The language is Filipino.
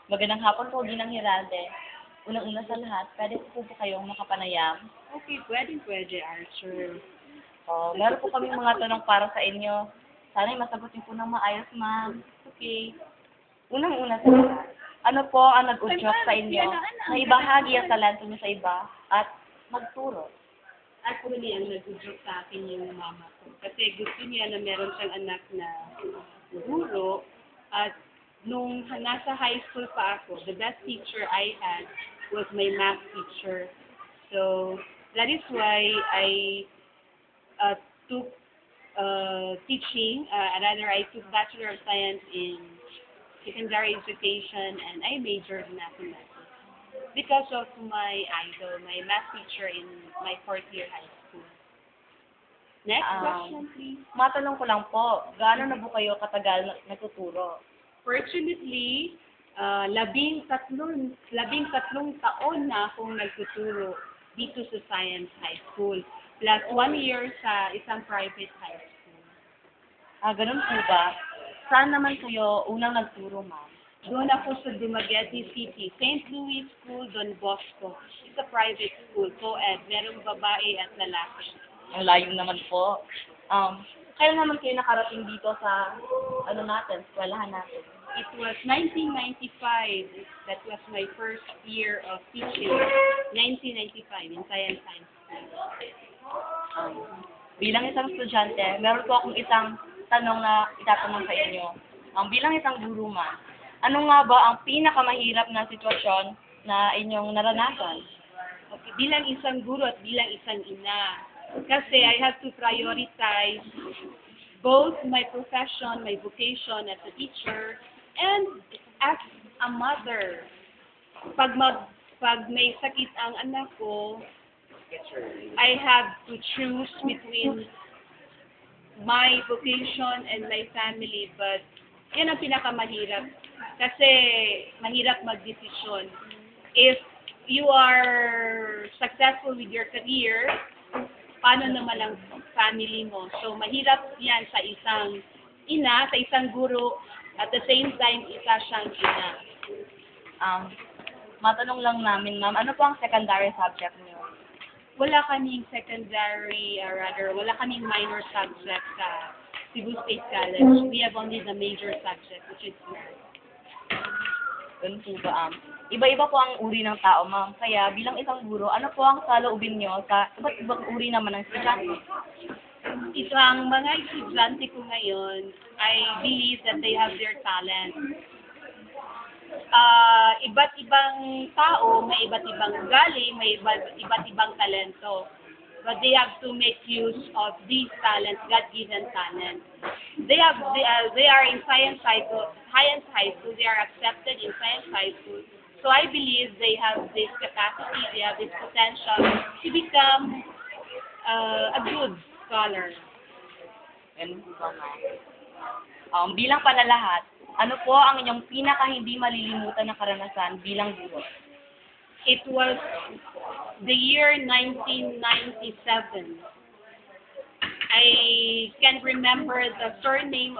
Magandang hapon po, Ginang Hiralde. Unang-una sa lahat, pwede po po kayong makapanayam? Okay, pwede, Archer. Meron po kaming mga tanong para sa inyo. Sana'y masagutin po ng maayos, ma'am. Okay. Unang-una sa lahat, ano po ang nag-udyok sa inyo na ibahagi ang talento niyo sa iba at magturo? Actually, ang nag-joke sa akin yung mama ko. Kasi gusto niya na meron siyang anak na guro. At nung nasa high school pa ako, the best teacher I had was my math teacher. So, that is why I took teaching. I took Bachelor of Science in Secondary Education and I majored in mathematics. Because of my idol, my math teacher in my fourth year high school. Next question, please. Matanong ko lang po, gaano na po kayo katagal nagtuturo? Fortunately, labing tatlong taon na akong nagtuturo dito sa Science High School. Plus 1 year sa isang private high school. Ganun po ba? Saan naman kayo unang nagturo, ma'am? Doon ako sa Dumaguete City, St. Louis School, Don Bosco. It's a private school, co-ed. Merong babae at lalaki. Ang layo naman po. Kailan naman kayo nakarating dito sa, eskwelahan natin? It was 1995. That was my first year of teaching. 1995 in Science Science School. Bilang isang estudyante, meron po akong isang tanong na itatanong sa inyo. Bilang isang guru, ma'am, ano nga ba ang pinakamahirap na sitwasyon na inyong naranasan? Okay, bilang isang guro at bilang isang ina. Kasi I have to prioritize both my profession, my vocation as a teacher, and as a mother. Pag may sakit ang anak ko, I have to choose between my vocation and my family, but yan ang pinakamahirap. Kasi mahirap magdesisyon. If you are successful with your career, paano naman ang family mo? So mahirap yan sa isang ina, sa isang guro, at the same time, isa siyang ina. Matanong lang namin, ma'am, ano po ang secondary subject niyo? Wala kaming secondary, wala kaming minor subject sa Cebu State College. We have only the major subject, which is math. Ganun po ba, iba-iba po ang uri ng tao, ma'am. Kaya bilang isang guro, ano po ang saloobin niyo sa iba't ibang uri naman ng estudyante? Ang mga estudyante ko ngayon, I believe that they have their talent. Iba't ibang tao, may iba't ibang ugali, may iba't ibang talento. But they have to make use of these talents, God-given talents. They are in Science High School. They are accepted in Science High School. So I believe they have this capacity, they have this potential to become a good scholar. Ganun po ba, ma'am? Bilang panalahat, ano po ang inyong pinaka-hindi malilimutan na karanasan bilang guro? It was the year 1997. I can remember the surname